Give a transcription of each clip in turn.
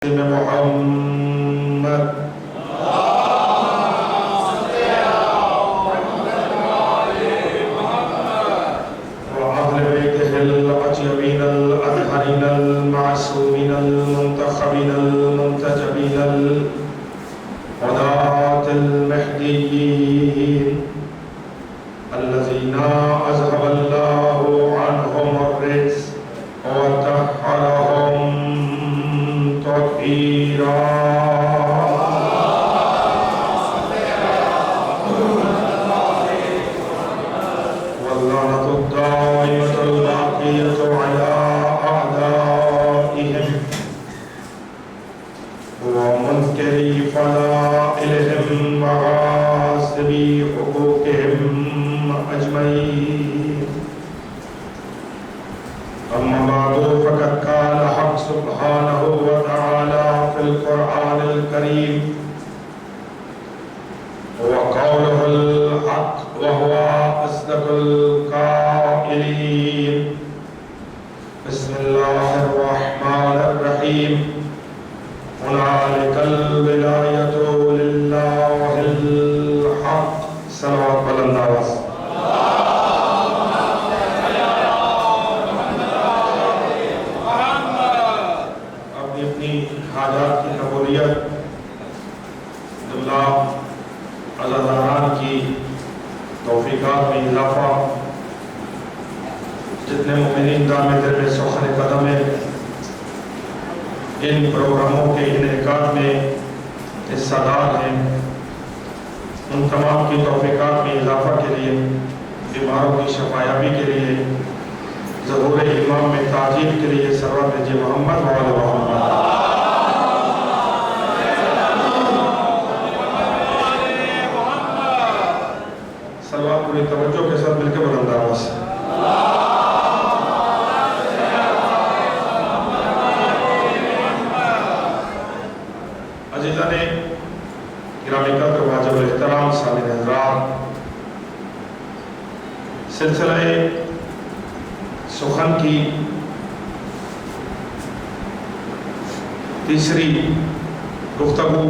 محمد وأهل بيته الأطيبين الأطهرين المعصومين المنتخبين المنتجبين الهداة المهديين الذين أذهب الله عنهم الرجس وطهرهم تطهيرا واللعنة الدائمة الباقية على أعدائهم ومنكري فضائلهم وغاصب حقوقهم أجمعين. أما بعد فقد قال حق سبحانه وتعالى في القرآن الكريم وقوله الحق وهو أصدق القائلين. بسم الله الرحمن الرحيم. هنالك الولاية لله الحق. صلوات بلند آواز. حاجات کی قبولیت اللہ عزاداران کی توفیقات میں اضافہ جتنے مومنین دامِ دل میں سخن قدم ہیں ان پروگراموں کے انعقاد میں حصہ دار ہیں ان تمام کی توفیقات میں اضافہ کے لیے بیماروں کی شفایابی کے لیے ظہور امام میں تعجیل کے لیے سرور نجی محمد وآل محمد پوری توجہ کے ساتھ مل کے بلند آواز سے عزیزان گرامی قدر واجب الاحترام سامعین حضرات، سلسلہ سخن کی تیسری گفتگو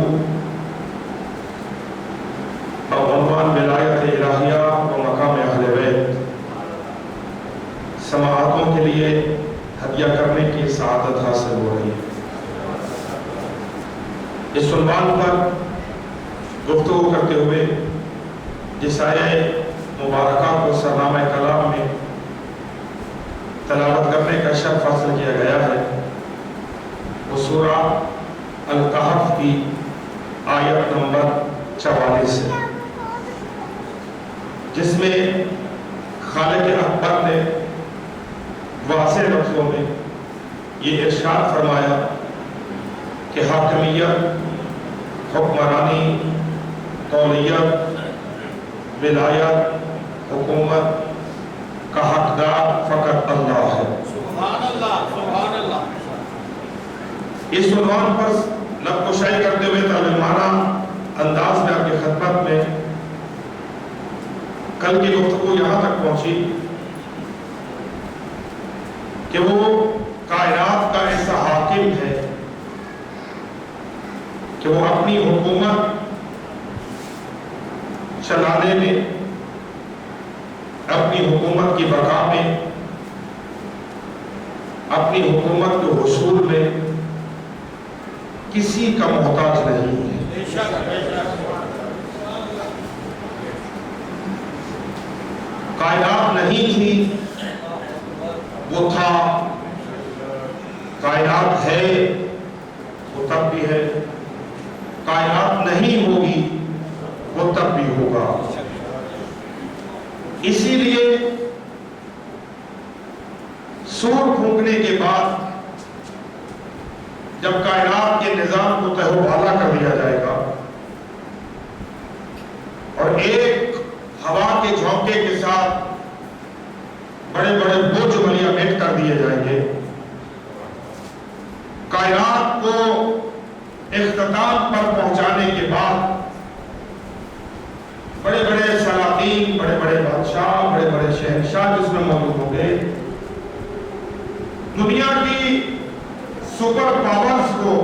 عنوان ولایت الہیہ و مقام اہل بیت سماعتوں کے لیے ہدیہ کرنے کی سعادت حاصل ہو رہی ہے۔ اس عنوان پر گفتگو کرتے ہوئے جس آیہ مبارکہ کو سرنامہ کلام میں تلاوت کرنے کا شرف حاصل کیا گیا ہے وہ سورہ الکہف کی آیت نمبر 44 ہے، جس میں خالق اکبر نے واضح لفظوں میں یہ ارشاد فرمایا کہ حاکمیت، حکمرانی، قولیت، ولایت، حکومت کا حقدار فقط اللہ ہے۔ سبحان اللہ، سبحان اللہ۔ اس عنوان پر لب کشائی کرتے ہوئے تعلیمانہ انداز میں آپ کی خدمت میں کل کی گفتگو یہاں تک پہنچی کہ وہ کائنات کا ایسا حاکم ہے کہ وہ اپنی حکومت چلانے میں، اپنی حکومت کی بقا میں، اپنی حکومت کے حصول میں کسی کا محتاج نہیں ہے۔ کائنات نہیں تھی وہ تھا، کائنات ہے وہ تب بھی ہے، کائنات نہیں ہوگی وہ تب بھی ہوگا۔ اسی لیے سور پھونکنے کے بعد جب کائنات کے نظام کو تہو بھالا کر دیا جائے گا اور ایک ہوا کے جھونکے کے ساتھ بڑے بڑے بوجھ ملیامت کر دیے جائیں گے، کائنات کو اختتام پر پہنچانے کے بعد بڑے بڑے سلاطین، بڑے بڑے بادشاہ، بڑے بڑے شہنشاہ جس میں موجود ہوں گے، دنیا کی سپر پاورز کو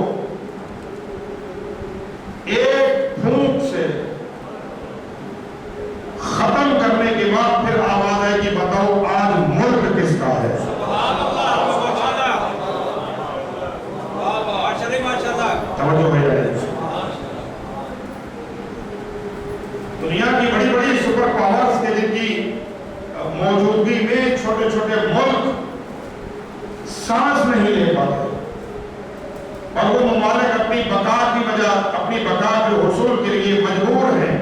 وہ ممالک اپنی بقا کے حصول کے لیے مجبور ہیں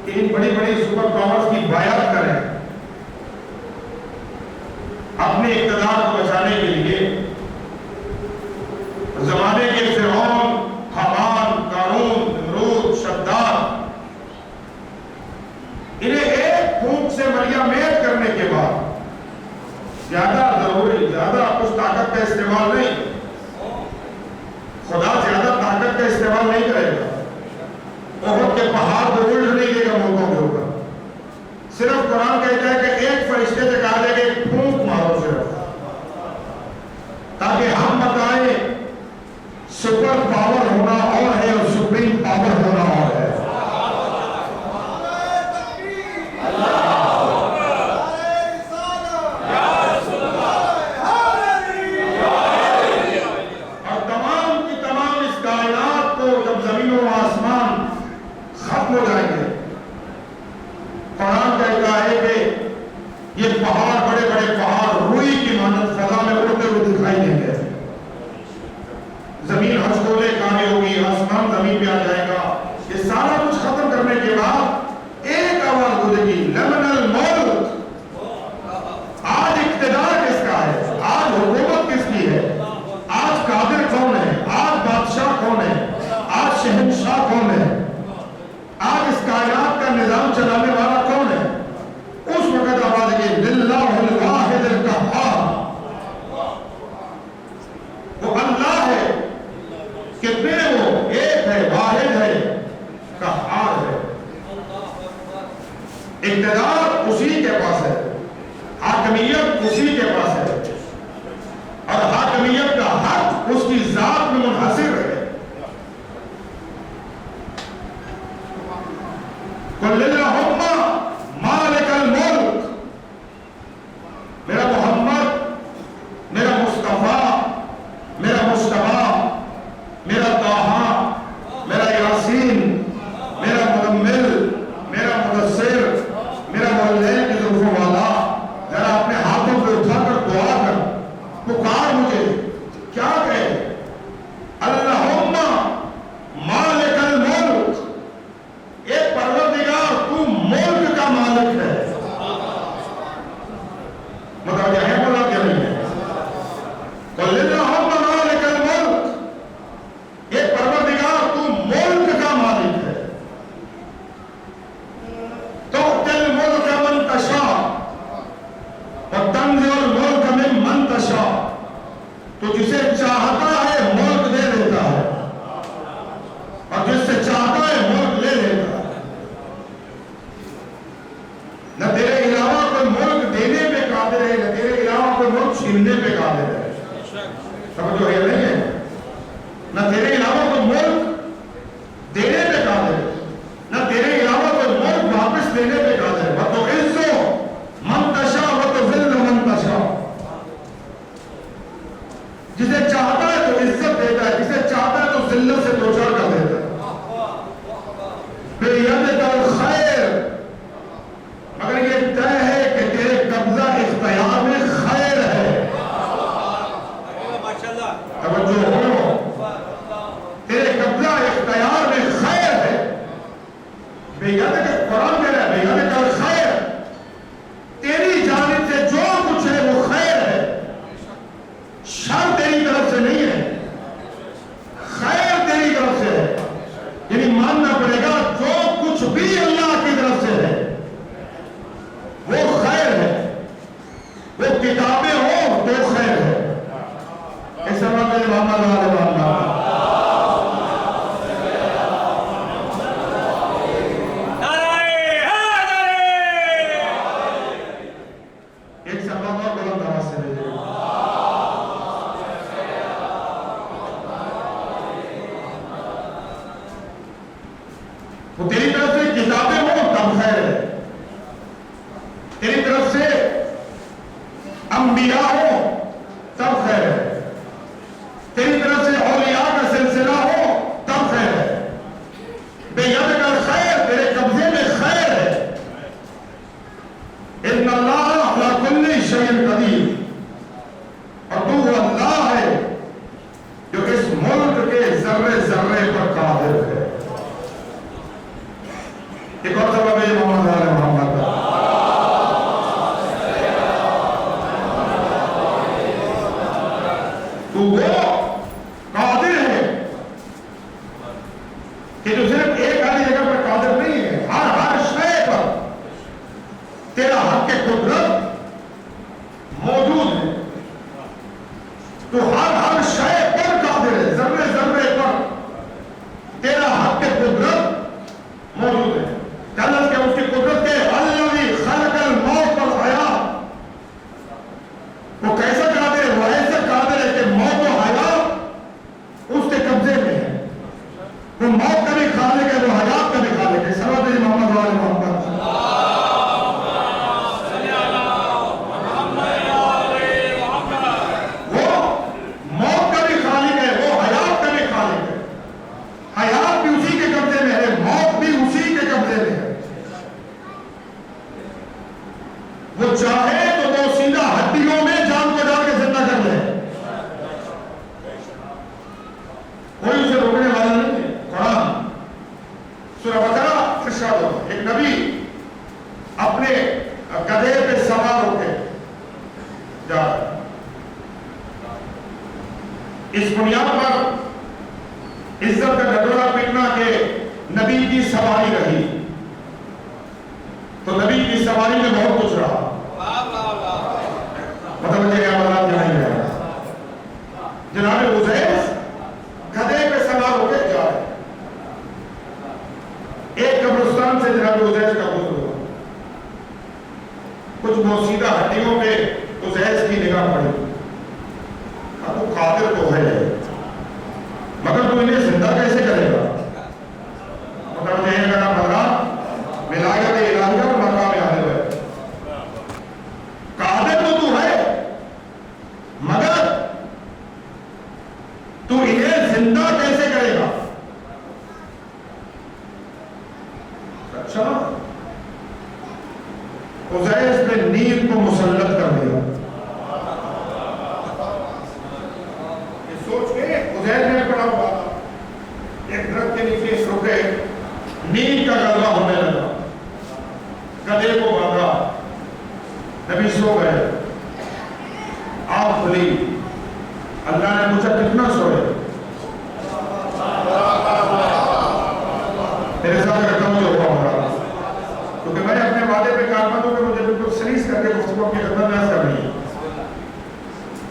کہ ان بڑی بڑی سپر پاورز کی بائیعات کریں اپنے اقتدار کو بچانے کے لیے. زمانے کے فرعون، حامان، قارون، نمرود، شداد، انہیں ایک پھونک سے مریم میٹ کرنے کے بعد زیادہ کچھ طاقت کا استعمال نہیں، خدا زیادہ طاقت کا استعمال نہیں کرے گا، احد کے پہاڑ کو الٹ نہیں دے گا ملکوں کے اوپر. صرف قرآن کہتا ہے کہ ایک فرشتے سے کہا جائے کہ ایک پھونک مارو صرف، تاکہ ہم بتائیں سپر پاور ہونا اور ہے اور سپریم پاور ہونا اور ہے. اور تمام کی تمام اس کائنات کو جب زمین و آسمان ختم ہو جائیں گے، قرآن کہتا ہے کہ یہ پہاڑ، بڑے بڑے پہاڑ روئی کی مانند فضا میں اڑتے ہوئے دکھائی دیں گے. زمین ہچکولے کھانے ہوگی، آسمان زمین پہ آ جائے گا. یہ سارا کچھ ختم کرنے کے بعد ایک آواز گونجے گی، لمن الملک. آج اقتدار کس کا ہے؟ آج حکومت کس کی ہے؟ آج قادر کون ہے؟ آج بادشاہ کون ہے؟ آج شہنشاہ کون ہے؟ آج اس کائنات کا نظام چلانے والا کون ہے؟ اس وقت آواز ہے للہ الواحد القہار. وہ اللہ ہے، کتنے وہ ایک ہے، واحد ہے، قہار ہے. اقتدار اسی کے پاس ہے، حاکمیت اسی کے پاس ہے، اور حاکمیت کا حق اس کی ذات میں منحصر ہے. قل اللہم مالک الملک. میرا محمد، میرا مصطفیٰ، میرا مصطفیٰ، میرا طٰہٰ، میرا یاسین، میرا مزمل، میرا مدثر، میرا واللیل کی زلفوں والا، ذرا اپنے ہاتھوں پہ اٹھا کر دعا کر، پکار مجھے. کیا کہے؟ اللہم مالک الملک. اے پروردگار، تو ملک کا مالک ہے. متوجہ ہے بولا کیا نہیں ہے؟ قل اللہم مالک الملک. اے پروردگار، تو ملک کا مالک ہے. تؤتی الملک من تشاء وتنزع الملک ممن تشاء. تو جسے چاہتا ہے ملک دے دیتا ہے، اور جس سے چاہتا ہے ملک لے لیتا ہے. نہ تیرے علاوہ کوئی ملک دینے پہ قادر ہے، نہ تیرے علاوہ کوئی ملک چھیننے پہ قادر ہے. سمجھو یہ نہیں ہے؟ نہ تیرے علاوہ کوئی ملک دینے پہ قادر ہے، نہ تیرے علاوہ کوئی ملک واپس لینے پہ قادر ہے. وَتُعِزُّ مَن تَشَاءُ وَتُذِلُّ مَن تَشَاءُ. جسے چاہتا ہے تو عزت دیتا ہے، جسے چاہتا ہے تو ذلت سے دوچار کر دیتا ہے. بِيَدِكَ الْخَيْرُ. مگر یہ طے ہے کہ تیرے قبضہ اختیار میں خیر ہے. توجہ ہو. ایک نبی اپنے گدھے پہ سوار ہو کے جا رہا ہے. اس بنیاد پر عزت کا ڈڈورا پیٹنا کہ نبی کی سواری رہی تو نبی کی سواری میں بہت کچھ رہا. مطلب کیا بتا جائیں گے جناب عزیز گدھے پہ سوار ہو کے جا رہے. ایک قبرستان سے جناب عزیز کا گزر ہوا. کچھ موسیدہ ہڈیوں پہ عزیز کی نگاہ پڑی. اب وہ قادر تو ہے مگر تو انہیں زندہ کیسے کرے گا؟ مطلب یہ ہے کہ مقام ولایت الہیہ اور مقام اہل ہے. قادر تو ہے مگر تو انہیں زندہ کیسے کرے گا؟ اچھا عزیز نے نیند کو مسلط کر دیا. یہ سوچ کے عزیز نے پڑا ہوا تھا ایک درخت کے نیچے رکے. نیند کا غلبہ ہونے لگا. گدھے کو باندھا. نبی سو گئے. آنکھ کھلی. اللہ نے پوچھا کتنا سوئے؟ میرے ساتھ رکھا ہوں جو ہوا ہمارا کیونکہ میں نے اپنے وعدے پہ کارمندوں کے مجھے بالکل سریز کر کے گفتگو کی خدمت میں کرنی ہے.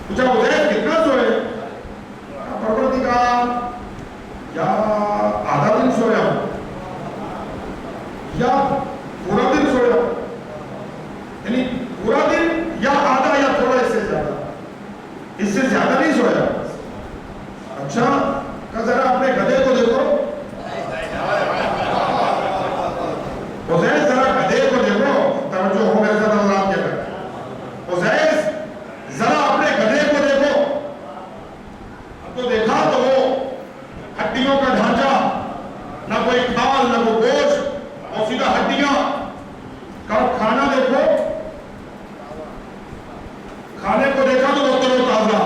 پوچھا عزیز کتنا سوئے؟ پروردگار یا آدھا دن سویا یا پورا دن سویا. یعنی پورا دن یا آدھا یا تھوڑا اس سے زیادہ. اس سے زیادہ نہیں سویا. اچھا ذرا اپنے گدھے کو دیکھو. عزیز ذرا گدھے کو دیکھو. توجہ ہو میرے ساتھ اللہ کیا کرے. عزیز ذرا اپنے گدھے کو دیکھو. اب تو دیکھا تو وہ ہڈیوں کا ڈھانچہ نہ کوئی کھال نہ کوئی گوشت اور سیدھا ہڈیاں. کھانا دیکھو. کھانے کو دیکھا تو وہ تر و تازہ.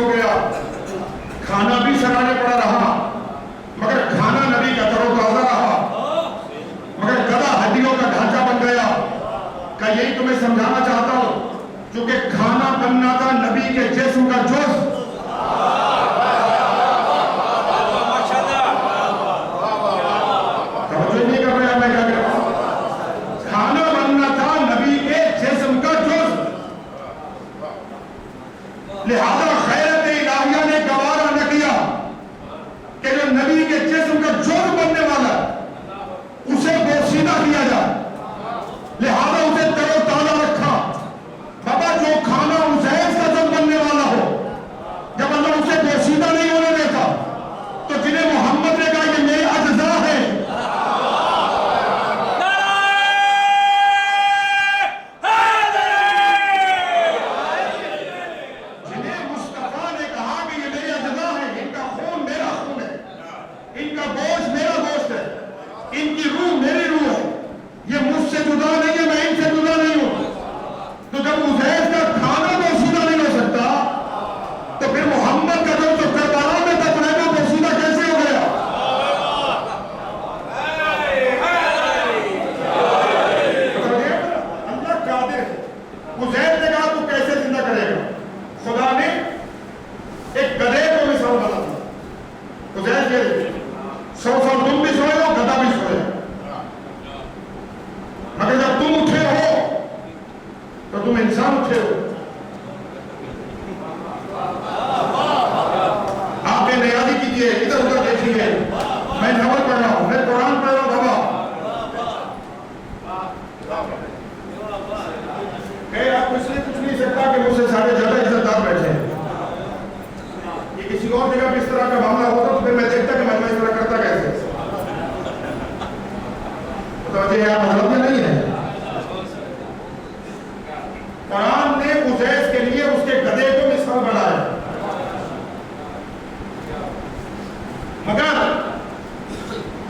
ہو گیا، کھانا بھی سرانے پڑا رہا، مگر کھانا نبی کا تر و تازہ رہا، مگر گدھا ہڈیوں کا ڈھانچہ بن گیا۔ کہ یہی تمہیں سمجھانا چاہتا ہوں، چونکہ کھانا بننا تھا نبی کے جسم کا جز۔ توجہ نہیں کر رہے، میں کیا کہہ رہا ہوں؟ کھانا بننا تھا نبی کے جسم کا جز، لہذا خیرت الہیہ نے گوارا نہ کیا کہ جو نبی کے جسم کا جز بننے والا ہے اسے بوسیدہ کیا جائے، لہذا اسے تر و تازہ رکھا۔ بابا جو کھانا عزیز کا جز بننے والا ہو، جب اللہ اسے بوسیدہ نہیں ہونے دیتا تو جنہیں محمد نے کہا کہ میرے اجزاء ہیں، جنہیں مصطفیٰ نے کہا کہ یہ میرے اجزاء ہیں، ان کا خون میرا خون ہے، ان کا گوشت میرا گوشت ہے، ان کی روح میری روح ہے، یہ مجھ سے جدا نہیں ہے، میں ان سے جدا نہیں ہوں۔ تو جب عزیز کا کھانا بوسیدہ نہیں ہو سکتا تو پھر محمد کا جو کربلا میں دفن ہے وہ بوسیدہ کیسے ہو گیا؟ اللہ قادر ہے۔ عزیز نے کہا تو کیسے زندہ کرے گا؟ خدا نے ایک گدھے کو مثال بنا دی۔ عزیز یہ 100 سال تم بھی سوئے ہو، گدھا بھی سوئے، مگر جب تم اٹھے ہو تو تم انسان اٹھے ہو۔ آپ نے نیازی کیجئے، ادھر ادھر دیکھیے، میں نمبر پڑھ رہا ہوں، میں قرآن پڑھ رہا ہوں۔ بابا آپ اس لیے کچھ نہیں سکتا کہ مجھ سے سارے زیادہ عزت دار بیٹھے ہیں۔ یہ کسی اور جگہ بھی اس طرح کا معاملہ ہوتا تو پھر میں دیکھتا کہ میں اس طرح کرتا کیسے۔ متوجہ ہے آپ حضرت نہیں ہے؟ قرآن نے عزیز کے لیے اس کے گدھے کو مثال بنایا، مگر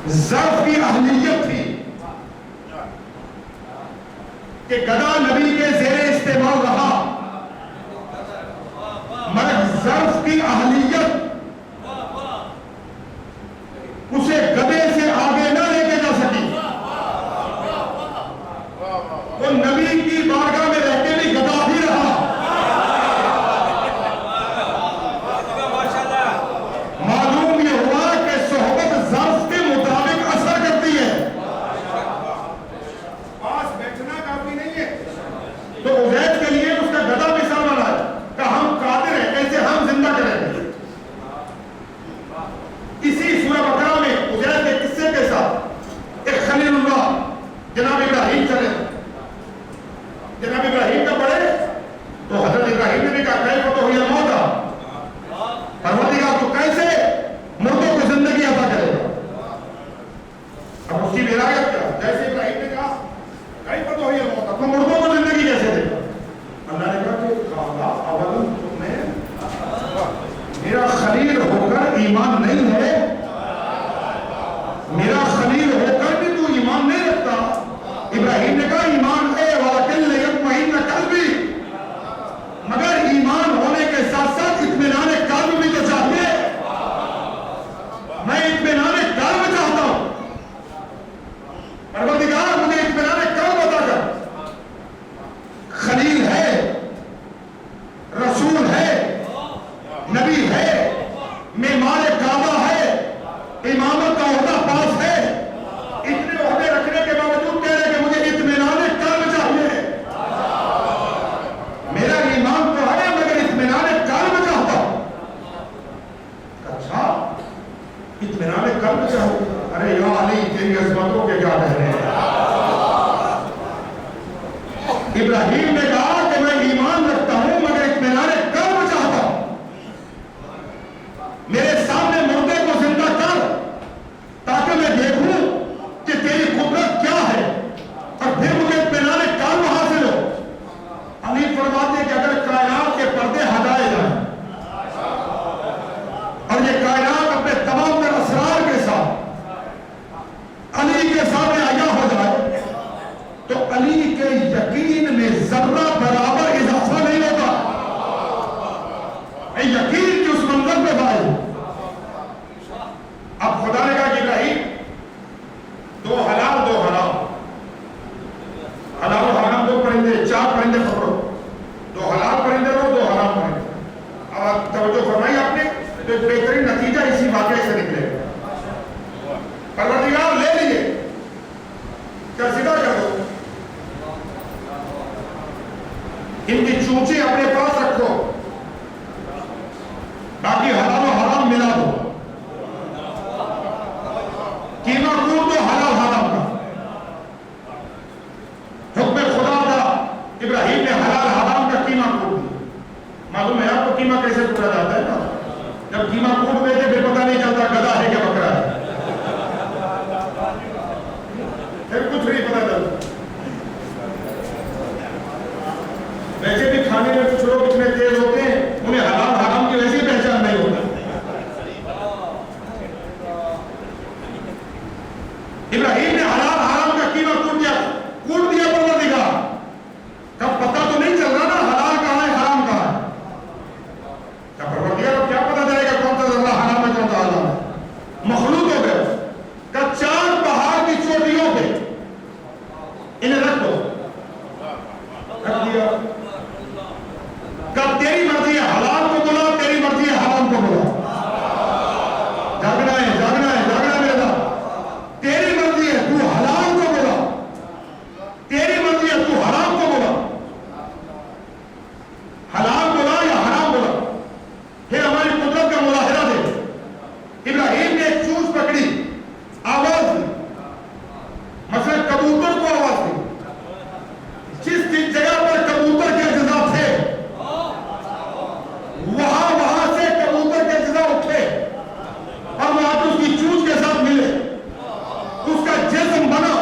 ظرف کی اہلیت تھی کہ گدھا نبی کے زیر استعمال رہا، مگر ظرف کی اہلیت اسے گدھے سے آگے نہ لے کے جا سکی۔ وہ نبی کی بارگاہ میں رہ کے بھی گدھا ہی رہا۔ معلوم یہ ہوا کہ صحبت ظرف کے مطابق اثر کرتی ہے، پاس بیٹھنا کافی نہیں ہے۔ تو عزیز کے لیے اس کا گدھا مثال بنا ہے کہ ہم قادر ہیں، کیسے ہم زندہ کریں گے۔ اسی سورہ بقرہ میں عزیز کے قصے کے ساتھ ایک خلیل اللہ جناب ابراہیم چلے، جناب ابراہیم کا پڑھے تو حضرت ابراہیم نے بھی کہا کیف تحیی الموتیٰ، پروردگار تو کیسے مردوں کو زندگی عطا کرے گا؟ اب اس کی ولایت کیا؟ جیسے ابراہیم نے کہا کیف تحیی الموتیٰ، تو مردوں کو زندگی کیسے دے گا؟ اللہ نے کہا کہ اولم تؤمن، میرا خلیل ہو کر ایمان نہیں ہے، میرا خلیل ہو کر بھی تو ایمان نہیں رکھتا۔ ابراہیم نے کہا ایمان ہے وَلَكِنْ لِيَطْمَئِنَّ قَلْبِي، مگر ایمان ہونے کے ساتھ ساتھ اطمینان قلب بھی تو چاہیے، میں اطمینان قلب چاہتا ہوں، پروردگار مجھے اطمینان قلب عطا کر۔ خلیل ہے، رسول ہے، نبی ہے، معمار کعبہ ہے، امامت کا عہدہ پاس ہے، اتنے عہدے رکھنے کے باوجود کہہ رہے کہ مجھے اطمینان قلب چاہیے۔ میرا ایمان تو ہے مگر اطمینان قلب چاہتا ہوں۔ اچھا اطمینان قلب چاہو؟ ارے یا علی تیری عظمتوں کے کیا کہہ رہے ہیں؟ ابراہیم نے کہا کہ میں ایمان رکھتا ہوں مگر اطمینان قلب چاہتا ہوں، میرے سامنے مردے کو زندہ کر تاکہ میں دیکھوں کہ تیری قدرت کیا ہے اور پھر مجھے اطمینان قلب حاصل ہو۔ علی فرماتے ہیں کہ اگر کائنات کے پردے ہٹائے جائیں اور یہ کائنات اپنے تمام تر اسرار کے ساتھ علی کے سامنے عیاں ہو جائے تو علی کے یقین میں ذرہ تو ایک بہترین نتیجہ اسی واقعے سے نکلے گا. پروردگار لے لیجئے, سیدھا کر دو, ان کی چونچی اپنے پاس رکھو, باقی حلال و حرام ملا دو, قیمہ کود دو حلال حرام کا. حکم خدا تھا, ابراہیم نے حلال حرام کا قیمہ کود دیا. معلوم ہے آپ کو قیمہ کیسے کودا جاتا ہے نا؟ جب قیمہ کود دیتے پھر پتہ نہیں چلتا گدھا ہے کہ بکرا ہے, پھر کچھ نہیں پتہ چلتا. ویسے بھی کھانے میں کچھ لوگ اتنے تیز ہوتے ہیں انہیں حلال حرام کی ویسی پہچان نہیں ہوتا. ابراہیم نے حلال حرام کا قیمہ کوٹ دیا پروردگار. کب پتہ تو نہیں چل رہا نا حلال کہاں ہے حرام کہاں ہے. کیا پروردگار کو کیا پتہ چلے گا کون سا ذرہ حرام ہے کون سا حلال ہے؟ مخلوط ہو گئے. کب 4 پہاڑ کی چوٹیوں پہ انہیں رکھ دو, رکھ دیا. کب تیری مرضی ہے حلال کو بلا, تیری مرضی ہے حرام کو بلا. جاگنا ہے جاگنا ہے جاگنا میرے ساتھ. تیری مرضی ہے تو حلال کو بلا, تیری مرضی ہے تو حرام کو بلا. حلال بلا یا حرام بلا. پھر ہماری قدرت کا مظاہرہ دے. ابراہیم نے ایک چونچ پکڑی, آواز دی, مثلا کبوتر کو آواز دی. جس جگہ پر کبوتر کے اجزاء تھے وہاں سے کبوتر کے اجزاء اٹھے اور وہاں پہ اس کی چونچ کے ساتھ ملے, اس کا جسم بنا.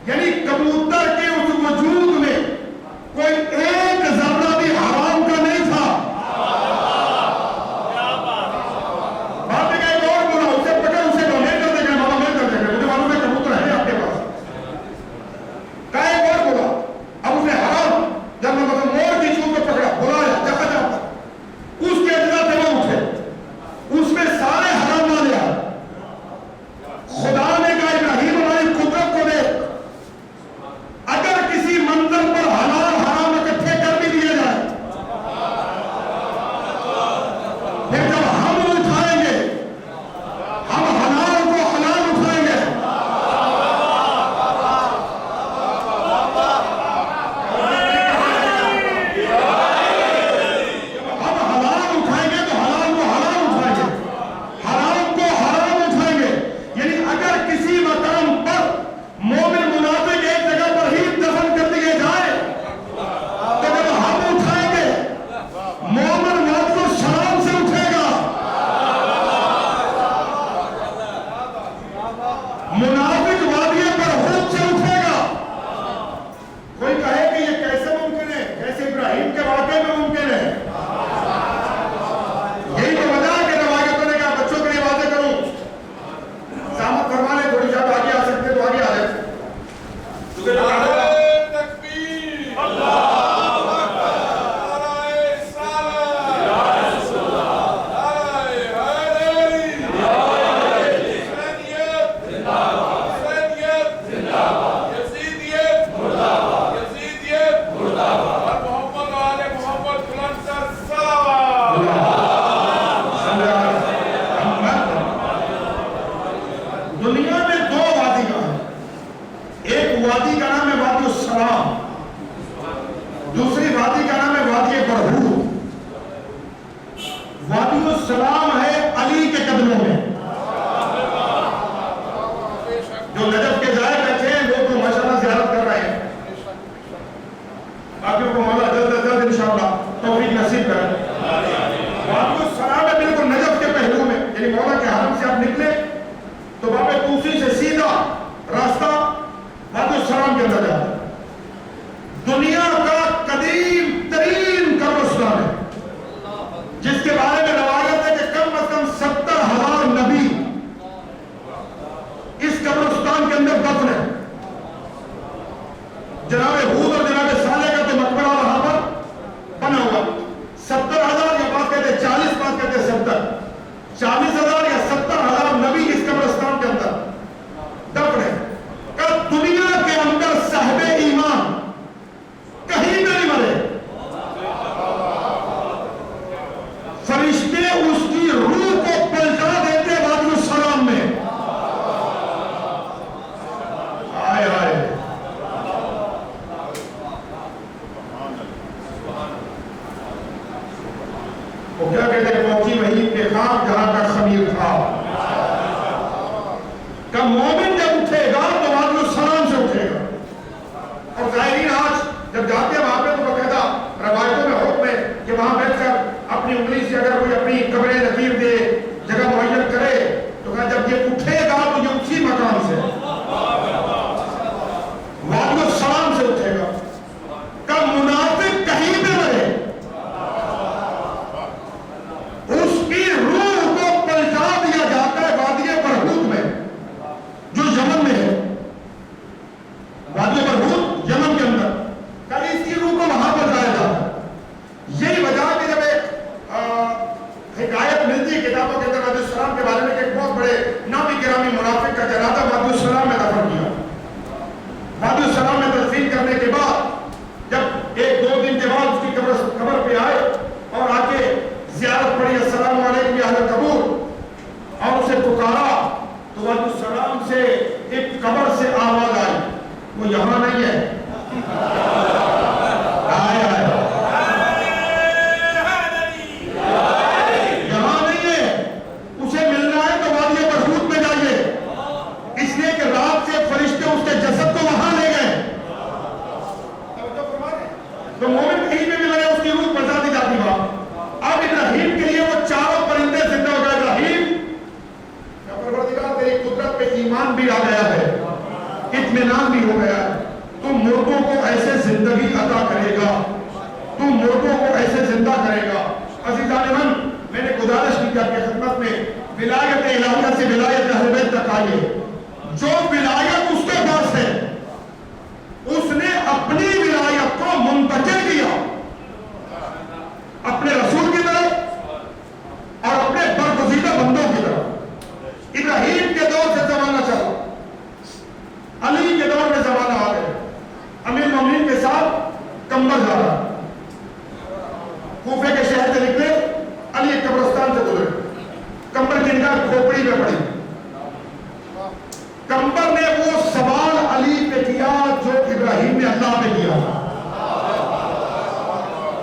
یعنی کبوتر کے اس وجود میں کوئی ایک ذرہ بھی حرام کا نہیں تھا. بات ہے کہ ایک اور بولا, اسے پکڑ, اسے کہو میں کر دے گا بابا, میں کر دے گا, مجھے معلوم ہے کبوتر ہے آپ کے پاس. کہا ایک اور بولا, اب اس نے حرام جب میں مطلب مور کی چونچ کو پکڑا, بلایا جہاں جہاں اس کے اجزاء سے وہ اٹھے, اس میں سارے حرام نہ لیا. خدا نے کہا ابراہیم ہماری قدرت کو دیکھ, اگر کسی منظر پر حلال حرام اکٹھے کر بھی دیے جائے, پھر جب ہم اٹھائیں گے, ہم حلال کو حلال اٹھائیں گے. ہم حلال اٹھائیں گے تو حلال کو حلال اٹھائیں گے, حرام کو حرام اٹھائیں گے. یعنی اگر کسی مقام پر مومن منافق ایک جگہ پر ہی دفن کر دیے جائے تو جب ہم اٹھائیں گے مومن وادی السلام سے اٹھے گا, منافق وادی برہوت سے اٹھے گا. کوئی کہے کہ یہ کیسے ممکن ہے, کیسے ابراہیم کے واقعے میں ممکن ہے. یہی تو وجہ ہے کہ روایتوں نے کہا بچوں کے لیے واضح کروں, سامت فرما لیں, تھوڑی شاید آگے آ سکتے تو آگے آ جائیں. تکبیر, اللہ اکبر, نعرہ رسالت, نعرہ حیدری, حسینیت زندہ باد, حسینیت زندہ باد, یزیدیت مردہ باد, یزیدیت مردہ باد, اور محمد و آل محمد بلند تر صلوات. دنیا میں 2 وادی کا ہے, ایک وادی کا نام ہے وادی السلام, دوسری وادی کا نام ہے وادی برہوت. وادی السلام ہے علی کے قدموں میں. جو نجف کے ضائع بیٹھے ہیں وہ تو ماشاءاللہ زیارت کر رہے ہیں, باقیوں کو مولا جلد از جلد انشاءاللہ توفیق نصیب کرے. وادی السلام ہے بالکل نجف کے پہلو میں, یعنی مولا کے حرم سے آپ نکلے تو باب کوسی سے سیدھا راستہ وادی السلام کے اندر جاتا ہے. دنیا کا قدیم ترین قبرستان ہے, جس کے بارے میں روایت ہے کہ کم از کم 70,000 نبی اس قبرستان کے اندر دفن ہے. جناب ہود اور جناب صالح کا تو مقبرہ وہاں پر بنا ہوا. 70,000 یا بات کہتے ہیں 40, بات کہتے ہیں 70, 40,000 یا 70,000 نبی اس قبرستان کے اندر دفن ہے. کب دنیا کے اندر صاحب ایمان کہیں پہ نہیں مرے, فرشتے اس کی اگر کوئی اپنی قبر نقیب دے جگہ معین کرے تو کہا جب یہ اٹھے گا تو یہ اسی مقام سے وادی السلام سے اٹھے گا. کہ منافق کہیں پہ رہے اس کی روح کو پلٹا دیا جاتا ہے وادی برہوت میں جو یمن میں ہے. وادی برہوت یمن کے اندر کل اس کی روح کو وہاں پر جایا جاتا ہے. یہی وجہ کہ جب ایک حکایت ملتی ہے کتابوں کے اندر وادی السلام کے بارے میں کہ ایک بہت بڑے نامی گرامی منافق کا جنازہ وادی السلام میں دفن کیا. وادی السلام میں تدفین کرنے کے بعد جب ایک دو دن کے بعد اس کی قبر پہ آئے اور آ کے زیارت پڑھی السلام علیکم یا اہل قبور اور اسے پکارا تو وادی السلام سے ایک قبر سے آواز آئی وہ یہاں نہیں ہے یہاں نہیں ہے اسے ملنا ہے تو وادی برہوت میں جائیے. اس لیے کہ رات سے فرشتے اس کے جسد کو وہاں لے گئے. تو مومن کہیں پہ بھی لگے اس کی روح پلٹا دی جاتی وہاں. اب ابراہیم کے لیے وہ چاروں پرندے زندہ ہو گئے. ابراہیم پروردگار تیری قدرت پہ ایمان بھی آ گیا ہے اطمینان بھی ہو گیا ہے. تو مردوں کو ایسے زندگی عطا کرے گا تو مردوں کو ایسے زندہ کرے گا. عزیزان من میں نے گزارش کی کہ آپ کی خدمت میں ولایت الہیہ سے ولایت اہل بیت تک آئیے. جو ولایت اس کے پاس ہے اس نے اپنی ولایت کو منتقل کیا اپنے رسول کی طرف اور اپنے برگزیدہ بندوں کی طرف. ابراہیم کے دور سے زمانہ چلا, علی کے دور میں زمانہ آ گیا. امیر مومنین کے ساتھ کمبر جا رہا کوفے کے شہر سے نکلے, علی ایک قبرستان سے گزرے, کمبر کی نگاہ کھوپڑی میں پڑی. کمبر نے وہ سوال علی پہ کیا جو ابراہیم نے اللہ پہ کیا.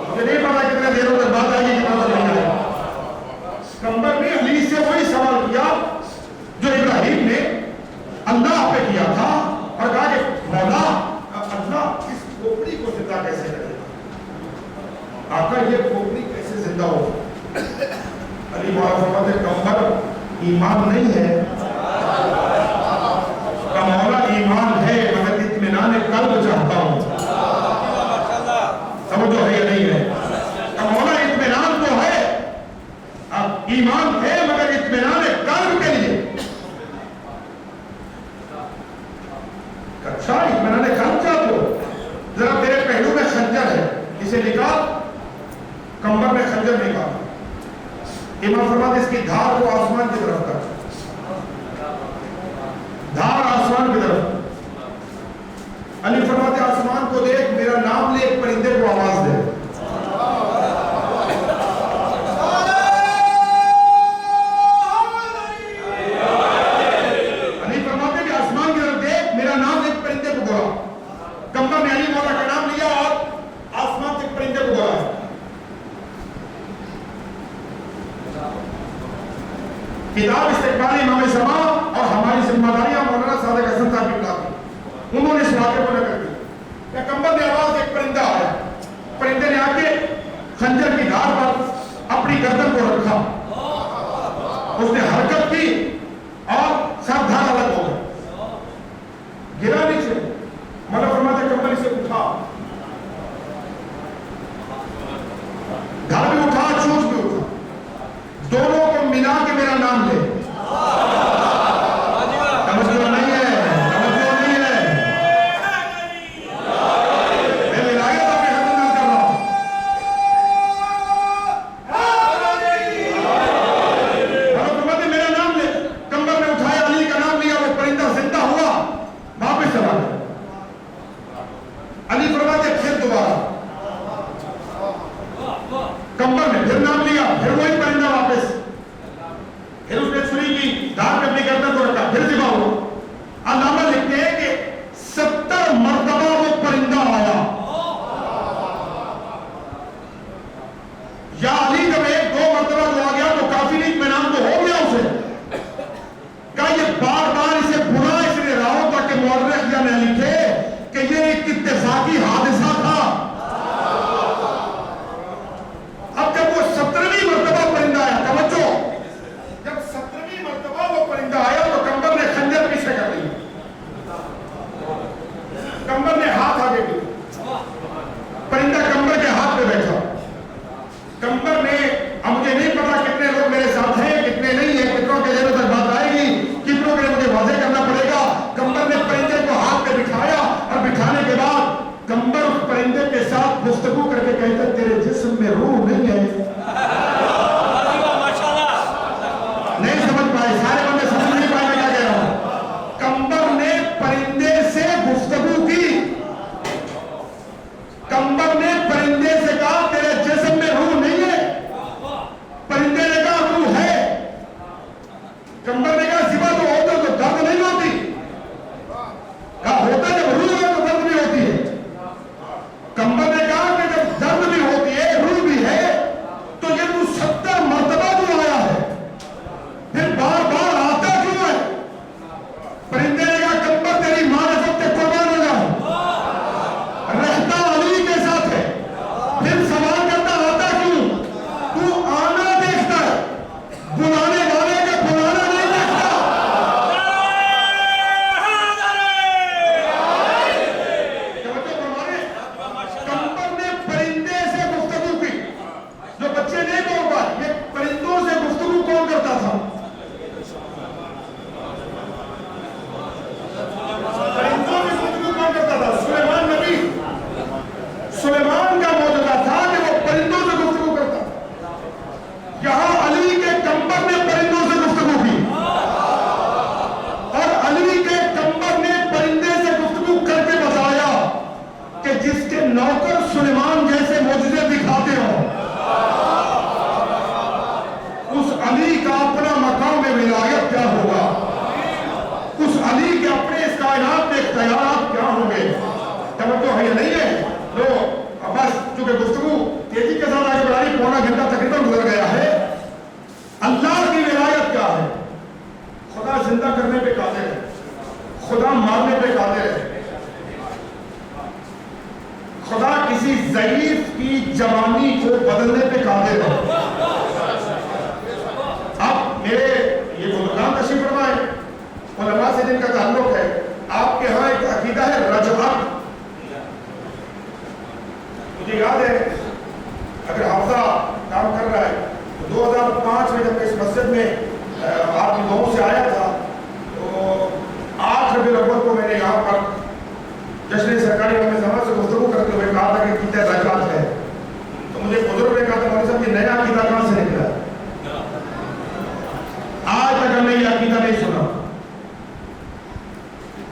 مجھے نہیں پتا کتنے دیر تک بات آئی کہ پتا نہیں آئی. کمبر نے علی سے وہی سوال کیا جو ابراہیم نے اللہ پہ کیا تھا اور کہا کہ مولا اللہ اس کھوپڑی کو زندہ کیسے کرے گا, آقا یہ کھوپڑی کیسے زندہ ہو. علی مولا فرماتے کمبر ایمان نہیں ہے, مولا ایمان ہے مگر اطمینان قلب چاہتا ہوں. سمجھو ہے یا نہیں ہے. مولا اطمینان تو ہے, اب ایمان ہے مگر اطمینان قلب کے لیے. اچھا اطمینان قلب چاہتے ہو, ذرا تیرے پہلو میں خنجر ہے اسے نکال. کمبر میں خنجر نکالا. امام فرماتے اس کی دھار کو آسمان کی طرف کر, دھار آسمان کی طرف. علی فرماتے آسمان کو دیکھ, میرا نام لے, ایک پرندے کو آواز دے. علی فرماتے کہ آسمان کی طرف دیکھ, میرا نام لے, ایک پرندے کو بولا. کمبر نے علی مولا کا نام لیا اور آسمان سے ایک پرندے کو بولا. کتاب استقبال امام زمان اور ہماری ذمہ داریاں مولانا صادق حسن صاحب کی کتاب, انہوں نے اس واقعے کو نقل کی. کہ کمبر نے آواز, ایک پرندہ آیا. پرندے نے آ کے خنجر کی دھار پر اپنی گردن کو رکھا, اس نے حرکت کی اور سب دھار الگ ہو گئے, گرا نیچے. مولا فرماتے کمبر اسے اٹھا, دھار بھی اٹھا, چونچ بھی اٹھا, دونوں کو ملا کے میرا نام لے. توجہ نہیں ہے, توجہ نہیں ہے. میں ولایت اپنے حضرت نال کر رہا ہوں. فرماتے میرا نام لے. کمبر نے اٹھایا, علی کا نام لیا, وہ پرندہ زندہ ہوا, واپس چلا گیا. علی فرماتے پھر دوبارہ کمبر نے پھر نام لیا, پھر وہی پرندہ واپس. پھر اس نے کائنات کے اختیارات کیا ہوں گے؟ توجہ ہے یا نہیں ہے؟ تو بس چونکہ گفتگو تیزی کے ساتھ آگے بڑھائی، پونا گھنٹہ تقریباً گزر گیا ہے. اللہ کی ولایت کیا ہے؟ خدا زندہ کرنے پہ قادر ہے، خدا مارنے پہ قادر ہے، خدا کسی ضعیف کی جوانی کو بدلنے پہ قادر ہے. اب میرے یہ بزرگان تشریف فرمائے، علماء سے جن کا تعلق ہے، آپ کے ہاں ایک عقیدہ ہے رجعت. مجھے یاد ہے اگر حافظہ کام کر رہا ہے تو 2005 میں جب میں اس مسجد میں آپ کی دعاؤں سے آیا تھا تو 8 ربیع الاول کو میں نے یہاں پر جشن سرکاری علم زمان سے گفتگو کرتے ہوئے کہا تھا کہ عقیدہ رجعت ہے. تو مجھے بزرگ نے کہا تھا مولوی صاحب یہ نیا عقیدہ کہاں سے نکلا؟ آج تک ہم نے یہ عقیدہ نہیں سنا.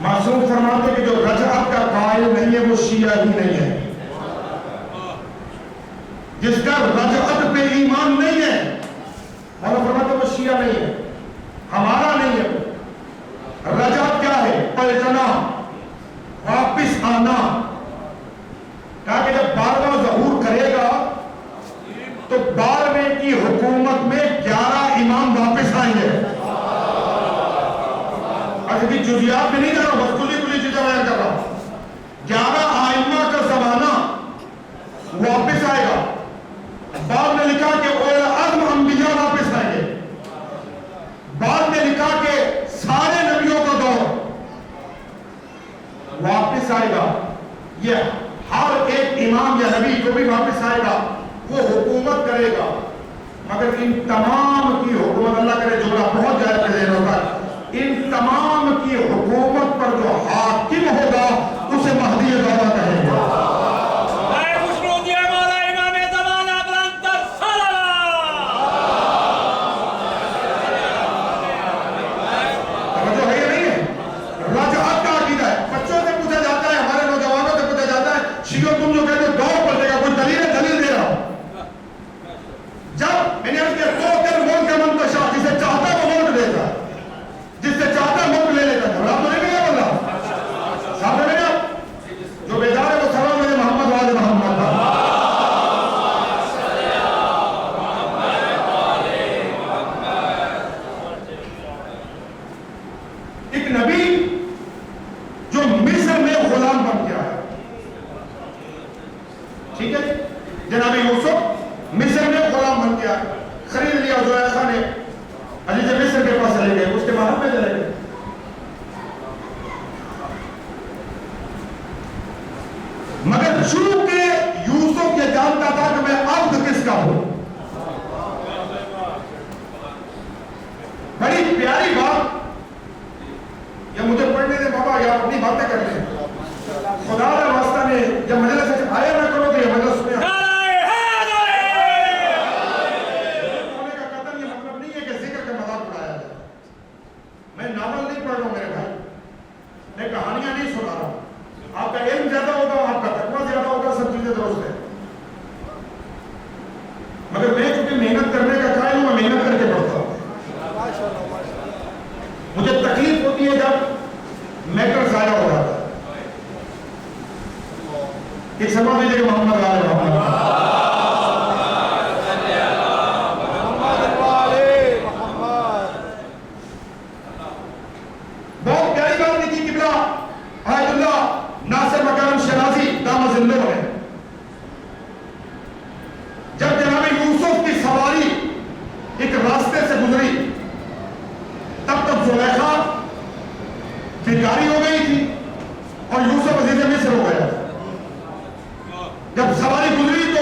معصوم فرماتے کہ جو رجعت کا قائل نہیں ہے وہ شیعہ ہی نہیں ہے. جس کا رجعت پہ ایمان نہیں ہے مولا فرماتے وہ شیعہ نہیں ہے، ہمارا نہیں ہے. رجعت کیا ہے؟ پلٹنا، واپس آنا. کہا کہ جب 12واں ظہور کرے گا تو 12ویں کی حکومت میں 11 امام واپس آئیں گے. ابھی جزیات میں نہیں جا رہا ہوں، بس کلی چیزیں بیان کر رہا ہوں. 11 آئمہ کا زمانہ واپس آئے گا. بعد میں لکھا کہ اولو العزم انبیاء واپس آئیں گے. بعد میں لکھا کہ سارے نبیوں کا دور واپس آئے گا. یہ ہر ایک امام یا نبی جو بھی واپس آئے گا وہ حکومت کرے گا، مگر ان تمام کی حکومت، اللہ کرے جملہ پہنچ جائے اپنے ذہنوں تک، ان تمام کی حکومت پر جو حاکم ہوگا اسے مہدی زادہ کہیں گے. تم جو کہتے ہو دور پلٹے گا، کوئی دلیل دے رہا ہوں. جب میں نے کہا دو تین ملک کا منتشا، جسے چاہتا ہے وہ ملک دیتا، جس سے چاہتا ہے ملک لے لیتا. گھبراہ تو نہیں میں کیا بول رہا سامنے میں جو بیدار ہے وہ سلام علیہ محمد والے محمد. ایک نبی جو مصر میں غلام بن گیا ہے، ٹھیک ہے، جناب یوسف مصر میں غلام بن گیا، خرید لیا زلیخا نے، علی جب مصر کے پاس چلے گئے، اس کے محل میں چلے گئے. مگر چونکہ یوسف یہ جانتا تھا کہ میں عبد کس کا ہوں. بڑی پیاری بات، یا مجھے پڑھنے دیں بابا یا اپنی باتیں کر لیں. خدا کا واسطہ نے جب مجلس سے آیا نہ کرو تو یہ مجلس میں ہونے کا قدر یہ مطلب نہیں ہے کہ ذکر کا مذاق اڑایا جائے. میں ناول نہیں پڑھ رہا ہوں میرے بھائی، میں کہانیاں نہیں سنا رہا ہوں. آپ کا علم زیادہ ہوگا، آپ کا تقویٰ زیادہ ہوگا، سب چیزیں درست ہیں. مگر میں چونکہ محنت کرنے کا قائل ہوں، میں محنت کر کے پڑھتا ہوں. مجھے تکلیف ہوتی ہے جب میٹر ضائع ہو رہا ہے. ایک سمجھ لیجیے کہ محمد والے محمد بہت پیاری بات لکھی قبلہ آیت اللہ ناصر مکرم شرازی دامہ زندہ ہے. جب جناب یوسف کی سواری ایک راستے سے گزری تب تک زلیخا بیکاری ہو گئی تھی اور یوسف عزیز مصر ہو گیا. جب سواری گزری تو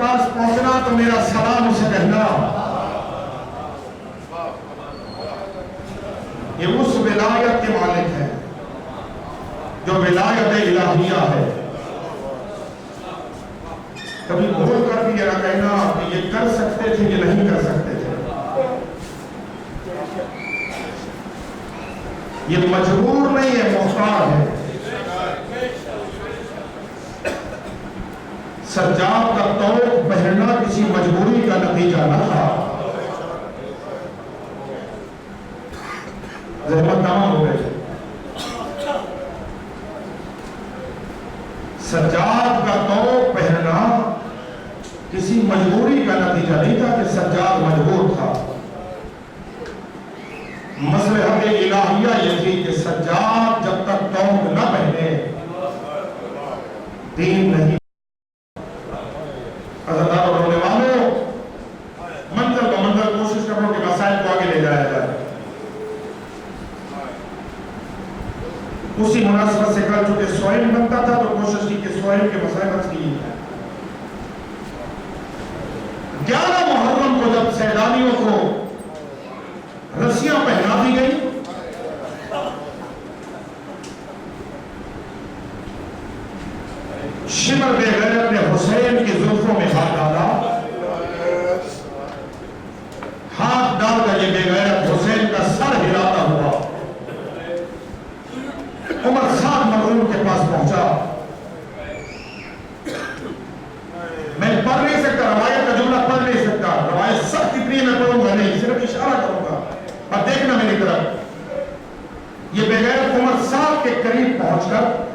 پاس پہنچنا تو میرا سلام اسے کہنا. یہ اس ولایت کے مالک ہے جو ولایت الہیہ ہے. کبھی بھول کر بھی یہ نہ کہنا کہ یہ کر سکتے تھے یہ نہیں کر سکتے تھے. یہ مجبور نہیں ہے، مختار ہے. سجاد کا طوق پہننا کسی مجبوری کا نتیجہ نہ تھا. زحمت تمام ہو گئے. سجاد کا طوق پہننا کسی مجبوری کا نتیجہ نہیں تھا کہ سجاد مجبور تھا. مصلحت الہیہ یہ تھی کہ سجاد جب تک طوق نہ پہنے دین نہیں. عزیزان اور رونے والوں، منزل بمنزل کوشش کرو کہ مسائل کو آگے لے جایا جائے. اسی مناسبت سے کل چونکہ سوئم بنتا تھا تو کوشش کی کہ سوئم کے مسائل حل کیے جائیں. 11 محرم کو جب سیلانیوں کو رسیاں پہنا دی گئی، شمر بے غیرت نے حسین کی زلفوں میں ہاتھ ڈالا. ہاتھ ڈال کر یہ بے غیرت حسین کا سر ہلاتا ہوا عمر سعد مرحوم کے پاس پہنچا. میں پڑھ نہیں سکتا، روایت کا جملہ پڑھ نہیں سکتا، روایت سخت اتنی میں پڑھوں گا نہیں، صرف اشارہ کروں گا اور دیکھنا میری طرف. یہ بے غیرت عمر سعد کے قریب پہنچ کر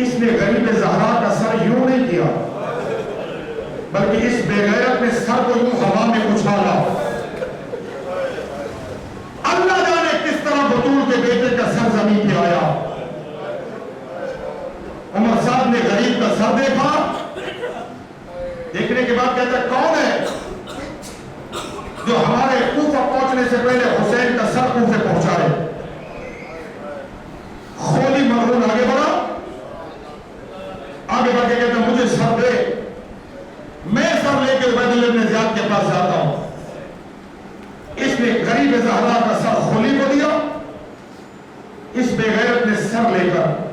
اس نے غریب زہرا کا سر یوں نہیں کیا، بلکہ اس بے غیرت نے سر کو یوں ہوا میں اچھالا. اللہ جانے کس طرح بطول کے بیٹے کا سر زمین پہ آیا. عمر صاحب نے غریب کا سر دیکھا، دیکھنے کے بعد کہتا ہے کون ہے جو ہمارے کوفہ پہنچنے سے پہلے حسین کا سر کوفے پہنچائے. خولی مرحوم آگے بڑھا، آگے بڑھ کے کہتا مجھے سر دے، میں سر لے کے عبید اللہ بن زیاد کے پاس جاتا ہوں. اس نے غریب زہرا کا سر خولی کو دیا. اس بے غیرت نے سر لے کر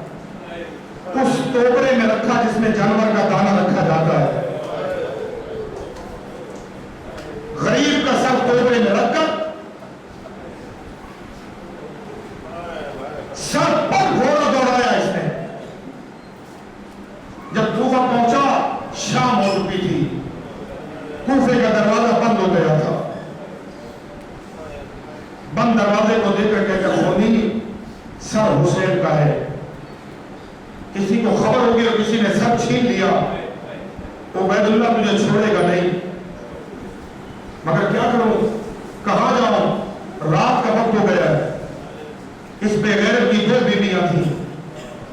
اس ٹوکرے میں رکھا جس میں جانور کا دانہ رکھا جاتا ہے. غریب کا سر ٹوکرے میں رکھ کر سر پر گھوڑا دوڑایا. اس نے جب کوفہ پہنچا شام ہو چکی تھی، کوفے کا دروازہ بند ہو گیا تھا. بند دروازے کو دیکھ کر کہتا خونی سر حسین کا ہے. کسی کو خبر ہوگی اور کسی نے سر چھین لیا عبید اللہ مجھے چھوڑے گا نہیں، مگر کیا کروں، کہاں جاؤں، رات کا وقت ہو گیا ہے. اس بے غیرت کی 2 بیویاں تھیں.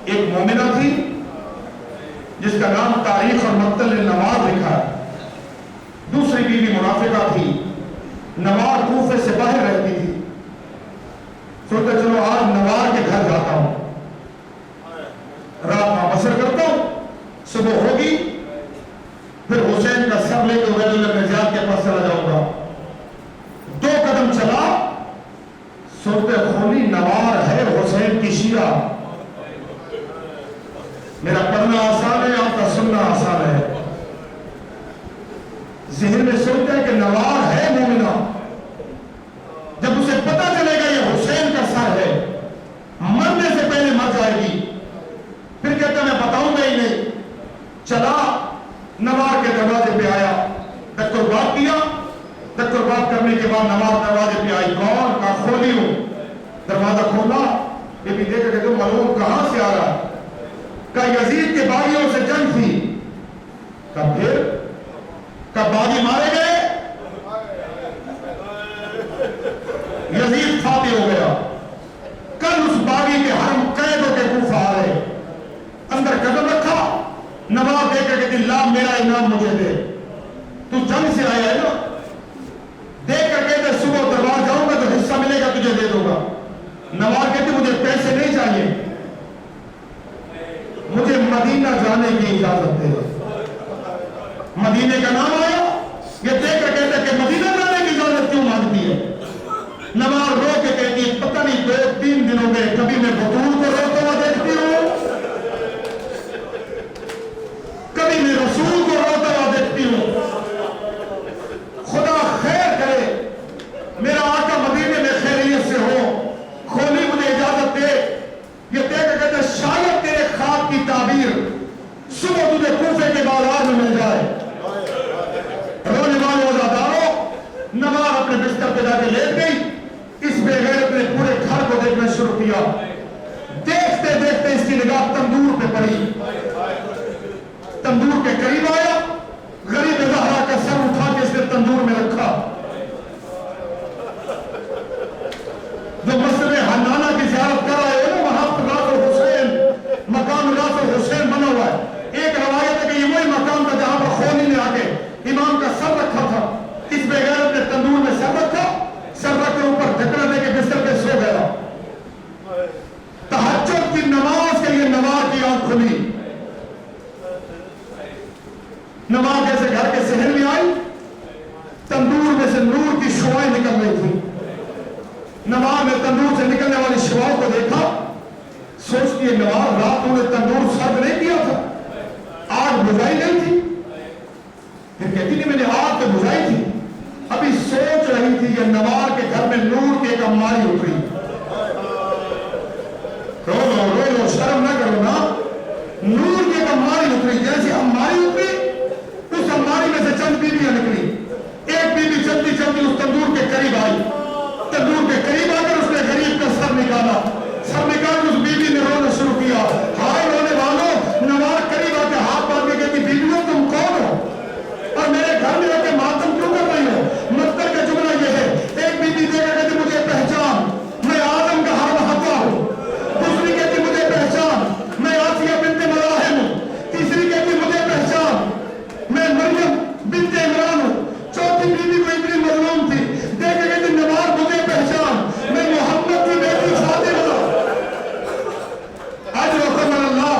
ایک مومنہ تھی جس کا نام تاریخ اور مقتل نوار لکھا ہے. دوسری بیوی منافقہ تھی. نوار کوفے سے باہر رہتی تھی. سوچتا چلو آج نوار کے گھر جاتا ہوں، رات میں بسر کرتا ہوں، صبح ہوگی پھر حسین کا سر لے کے عبید اللہ بن زیاد کے پاس چلا جاؤں گا. 2 قدم چلا، سوچتے خونی نوار ہے حسین کی شیعہ. میرا پڑھنا آسان ہے، آپ کا سننا آسان ہے. ذہن میں سوچتا ہے کہ نوار ہے مومنہ. جب اسے پتہ چلے گا یہ حسین کا سر ہے، مرنے سے پہلے مر جائے گی. پھر کہتا میں بتاؤں گا ہی نہیں. چلا نوار کے دروازے پہ آیا، دکتر بات کیا. دکتر بات کرنے کے بعد نوار دروازے پہ آئی. کون؟ کہا کھولی ہوں. دروازہ کھولا، بی بی دیکھ کہ معلوم کہاں سے آ رہا. کہا یزید کے باغیوں سے جنگ تھی. کہا پھر؟ کہا باغی مارے گئے، یزید فاتح ہو گیا. کل اس باغی کے حرم قید ہو کے کوفہ آ رہے، اندر قدم رکھا. نواب دیکھ کر کہتی لا میرا انعام مجھے دے، تو جنگ سے آیا ہے نا. دیکھ کر کہتے صبح دربار جاؤں گا تو حصہ ملے گا تجھے دے دوں گا. نواب کہتے مجھے پیسے نہیں چاہیے، مجھے مدینہ جانے کی اجازت دے. مدینے کا نام آیا، یہ دیکھ کر کہتا ہے کہ مدینہ جانے کی اجازت کیوں مانگتی ہے؟ نماز رو کے کہتی ہے پتہ نہیں 2-3 دنوں میں کبھی میں بطول کو روتا ہوا دیکھتی ہوں، کبھی میں رسول کو روتا ہوا دیکھتی ہوں، خدا خیر کرے میرا آقا مدینے میں خیریت سے ہو، کھولی مجھے اجازت دے۔ یہ دیکھ کر کہتے ہیں شاید تیرے خواب کی تعبیر صبح تجھے کوفے کے بازار میں مل جائے۔ رونے والے وزاداروں، نماز اپنے بستر پہ جا کے لیٹ گئی، اس بے غیرت نے پورے گھر کو دیکھنا شروع کیا، دیکھتے دیکھتے اس کی نگاہ تندور پہ پڑی، تندور کے قریب آیا، غریب زہرا کا سر اٹھا کے اس نے تندور میں رکھا۔ جو مسجد حنانہ کی زیارت کر رہے ہو نا، وہاں پر راس الحسین، مقام راس الحسین بنا ہوا ہے۔ ایک روایت ہے کہ یہ وہی مقام تھا جہاں پر خولی نے آ کے امام کا سر رکھا تھا۔ اس بے غیرت نے تندور میں سر رکھا، سر رکھ کر اوپر ڈھکنا دے کے بستر پہ سو گیا۔ تہجد کی نماز کے لیے نماز کی آنکھ کھلی، نماز جیسے گھر کے صحن میں آئی، تندور میں سے نور کی شعائیں نکل رہی تھی۔ نماز میں تندور سے نکلنے والی شعاؤں کو دیکھا، سوچتی ہے نماز رات نے تندور سرد نہیں کیا تھا، آگ بجھائی نہیں تھی؟ پھر کہتی نہیں میں نے آگ تو بجھائی تھی، ابھی سوچ رہی تھی کہ نوار کے گھر میں نور کی ایک اماری اتری۔ رو لو شرم نہ کرو نا، نور کی ایک اماری اتری، جیسی اماری اتری اس اماری میں سے چند بیویاں نکلی۔ ایک بیوی چلتی چلتی اس تندور کے قریب آئی، تندور کے قریب آ کر اس نے غریب کا سر نکالا، سر نکال کے اس بیوی نے رونا شروع کیا۔ ہائے رونے والوں، نوار قریب آ کے ہاتھ باندھ کے کہتی بیویوں تم کون ہو اور میرے گھر میں آ کے ماتم کیوں کر رہی ہو؟ مطلب کا جملہ یہ ہے، ایک بیوی دے کر کہتی مجھے پہچان، میں آدم کا ہر حقا ہوں۔ دوسری کہتی مجھے پہچان، میں آسیہ بنت مراحم ہوں۔ تیسری کہتی مجھے پہچان، میں مریم بنت عمران ہوں۔ چوتھی بیوی کو اتنی مظلوم تھی، دیکھ کے کہتی نوار مجھے پہچان، میں محمد کی بیٹی فاطمہ ہوں۔ اجر و ثمن اللہ،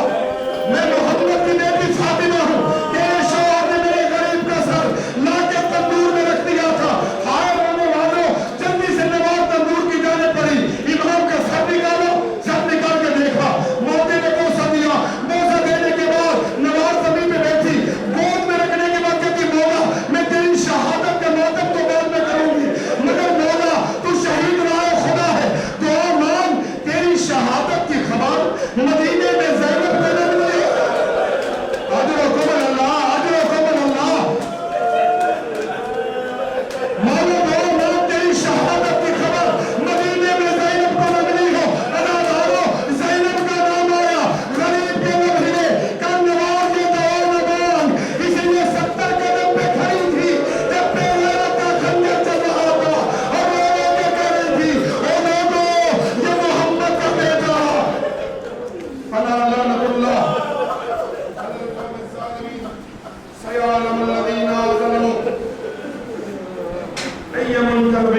میں محمد کی بیٹی فاطمہ ہوں۔ تیرے شوہر نے میرے غریب کا سر لا کے تندور میں رکھ دیا تھا۔ ہائے رونے والوں، جلدی سے نوار تندور کی جانب پڑی، امام کا سر نکالا، سر نکال کے دیکھا، موتی نے بوسہ دیا، بوسہ دینے کے بعد نوار زمین پہ بیٹھی، گود میں رکھنے کے بعد کہتی مولا میں تیری شہادت کا ماتم تو بعد میں کروں گی، مگر مولا تو شہید رائے خدا ہے، دعا مانگ تیری شہادت کی خبر مدینے میں زینب نے نہ ملی۔ اجر و ثمن اللہ، اجر و ثمن اللہ، مولا دعا مانگ تیری شہادت کی خبر مدینے میں زینب کو نہ ملی ہو۔ ادادارو زینب کا نام آیا، غریب کے لب ہلے، کل نواز یہ دعا نہ مانگ، اسی لیے 70 قدم پہ کھڑی تھی جب بے غیرت کا خنجر چل رہا تھا اور رو رو کے کہہ رہی تھی او لوگو یہ محمد کا بیٹا۔ فلا لعنت اللہ سيعلم الذين ظلموا أي منقلب